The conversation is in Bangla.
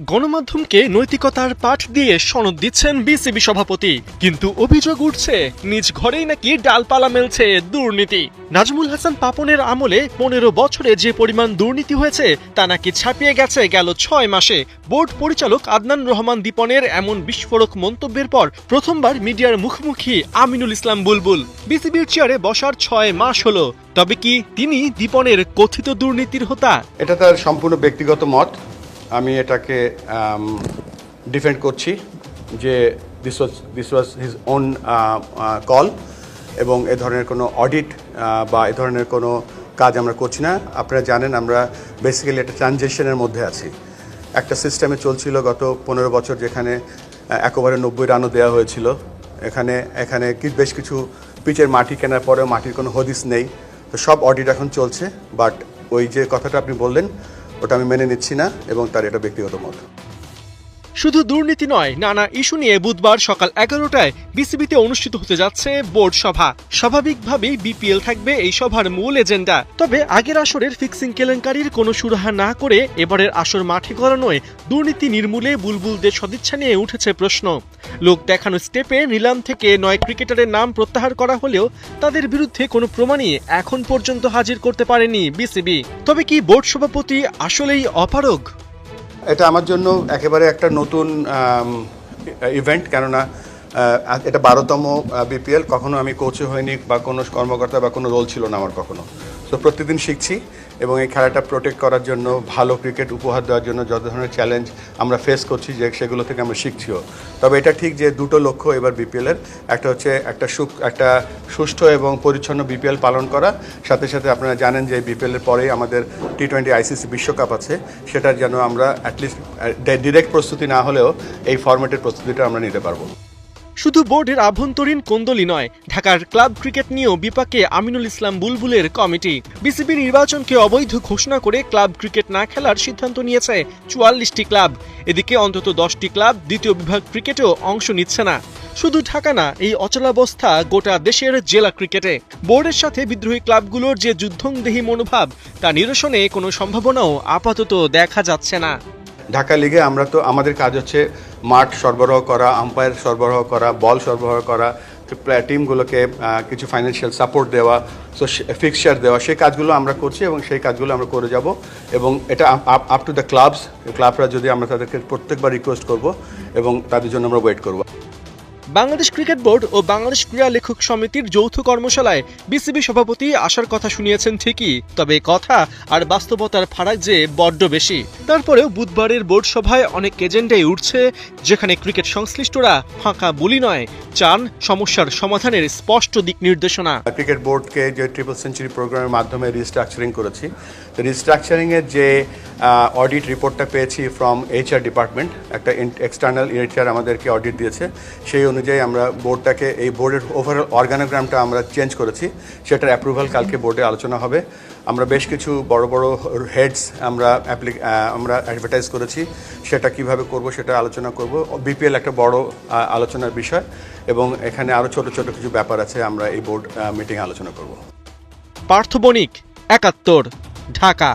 গণমাধ্যমকে নৈতিকতার পাঠ দিয়ে সনদ দিচ্ছেন বিসিবি সভাপতি, কিন্তু অভিযোগ উঠছে নিজ ঘরেই নাকি ডালপালা মেলছে দুর্নীতি। নাজমুল হাসান পাপনের আমলে ১৫ বছরে যে পরিমাণ দুর্নীতি হয়েছে তা নাকি ছাপিয়ে গেছে গেল ৬ মাসে। বোর্ড পরিচালক আদনান রহমান দীপনের এমন বিস্ফোরক মন্তব্যের পর প্রথমবার মিডিয়ার মুখোমুখি আমিনুল ইসলাম বুলবুল। বিসিবির চেয়ারে বসার ৬ মাস হলো, তবে কি তিনি দীপনের কথিত দুর্নীতির হোতা? এটা তার সম্পূর্ণ ব্যক্তিগত মত। আমি এটাকে ডিফেন্ড করছি যে this was his own call, এবং এ ধরনের কোনো অডিট বা এ ধরনের কোনো কাজ আমরা করছি না। আপনারা জানেন আমরা বেসিক্যালি একটা ট্রানজিশনের মধ্যে আছি। একটা সিস্টেমে চলছিল গত 15 বছর, যেখানে একবারে 90 রানও দেওয়া হয়েছিল। এখানে বেশ কিছু পিচের মাটি কেনার পরেও মাটির কোনো হদিস নেই। তো সব অডিট এখন চলছে, বাট ওই যে কথাটা আপনি বললেন ওটা আমি মেনে নিচ্ছি না, এবং তার এটা ব্যক্তিগত মত। শুধু দুর্নীতি নয়, নানা ইস্যু নিয়ে বুধবার সকাল 11টায় বিসিবিতে অনুষ্ঠিত হতে যাচ্ছে বোর্ড সভা। স্বাভাবিকভাবেই বিপিএল থাকবে এই সভার মূল এজেন্ডা। তবে আগের আসরের ফিক্সিং কেলেঙ্কারির কোনো সুরাহা না করে এবারের আসর মাঠে গড়ানোয় দুর্নীতি নির্মূলে বুলবুলদের সদিচ্ছা নিয়ে উঠেছে প্রশ্ন। লোক দেখানো স্টেপে নিলাম থেকে 9 ক্রিকেটারের নাম প্রত্যাহার করা হলেও তাদের বিরুদ্ধে কোনো প্রমাণই এখন পর্যন্ত হাজির করতে পারেনি বিসিবি। তবে কি বোর্ড সভাপতি আসলেই অপারগ? এটা আমার জন্য একেবারে একটা নতুন ইভেন্ট, কেননা এটা 12তম বিপিএল। কখনো আমি কোচও হইনি বা কোনো কর্মকর্তা বা কোনো রোল ছিল না আমার কখনো। তো প্রতিদিন শিখছি, এবং এই খেলাটা প্রোটেক্ট করার জন্য, ভালো ক্রিকেট উপহার দেওয়ার জন্য যত ধরনের চ্যালেঞ্জ আমরা ফেস করছি, যে সেগুলো থেকে আমরা শিখছিও। তবে এটা ঠিক যে দুটো লক্ষ্য এবার বিপিএলের, একটা হচ্ছে একটা সুষ্ঠু এবং পরিচ্ছন্ন বিপিএল পালন করা, সাথে সাথে আপনারা জানেন যে বিপিএলের পরেই আমাদের T20 ICC বিশ্বকাপ আছে, সেটার যেন আমরা অ্যাটলিস্ট ডিরেক্ট প্রস্তুতি না হলেও এই ফরম্যাটের প্রস্তুতিটা আমরা নিতে পারবো। শুধু বোর্ডের আভ্যন্তরীণ কোন্দলই নয়, ঢাকার ক্লাব ক্রিকেট নিয়েও বিপাকে আমিনুল ইসলাম বুলবুলের কমিটি। বিসিবি নির্বাচনকে অবৈধ ঘোষণা করে ক্লাব ক্রিকেট না খেলার সিদ্ধান্ত নিয়েছে 44টি ক্লাব। এদিকে অন্তত 10টি ক্লাব দ্বিতীয় বিভাগ ক্রিকেটেও অংশ নিচ্ছে না। শুধু ঢাকা না, এই অচলাবস্থা গোটা দেশের জেলা ক্রিকেটে। বোর্ডের সাথে বিদ্রোহী ক্লাবগুলোর যে যুদ্ধংদেহী মনোভাব, তা নিরসনে কোনো সম্ভাবনাও আপাতত দেখা যাচ্ছে না। ঢাকা লিগে আমরা তো আমাদের কাজ হচ্ছে মাঠ সরবরাহ করা, আম্পায়ার সরবরাহ করা, বল সরবরাহ করা, টিমগুলোকে কিছু ফাইন্যান্সিয়াল সাপোর্ট দেওয়া, সো ফিক্সচার দেওয়া, সেই কাজগুলো আমরা করছি এবং সেই কাজগুলো আমরা করে যাব। এবং এটা আপ টু দ্য ক্লাবরা যদি আমরা তাদেরকে প্রত্যেকবার রিকোয়েস্ট করব এবং তাদের জন্য আমরা ওয়েট করব। বাংলাদেশ ক্রিকেট বোর্ড ও বাংলাদেশ ক্রীড়া লেখক সমিতির যৌথ কর্মশালায় বিসিবি সভাপতি আসার কথা শুনিয়েছেন ঠিকই, তবে কথা আর বাস্তবতার ফারাক যে বড্ড বেশি। তারপরেও বুধবারের বোর্ড সভায় অনেক এজেন্ডাই উঠছে, যেখানে ক্রিকেট সংশ্লিষ্টরা ফাঁকা বুলি নয়, চান সমস্যার সমাধানের স্পষ্ট দিক নির্দেশনা। ক্রিকেট বোর্ডকে যে ট্রিপল সেঞ্চুরি প্রোগ্রামের মাধ্যমে রিস্ট্রাকচারিং করেছি, তো রিস্ট্রাকচারিংয়ের যে অডিট রিপোর্টটা পেয়েছি ফ্রম HR ডিপার্টমেন্ট, একটা এক্সটার্নাল HR আমাদেরকে অডিট দিয়েছে, সেই অনুযায়ী আমরা বোর্ডটাকে, এই বোর্ডের ওভারঅল অর্গানোগ্রামটা আমরা চেঞ্জ করেছি। সেটার অ্যাপ্রুভাল কালকে বোর্ডে আলোচনা হবে। আমরা বেশ কিছু বড় বড় হেডস আমরা অ্যাডভার্টাইজ করেছি, সেটা কিভাবে করব সেটা আলোচনা করব। বিপিএল একটা বড় আলোচনার বিষয়, এবং এখানে আরও ছোট ছোট কিছু ব্যাপার আছে, আমরা এই বোর্ড মিটিংয়ে আলোচনা করব। পার্থ বণিক, ৭১, ঢাকা।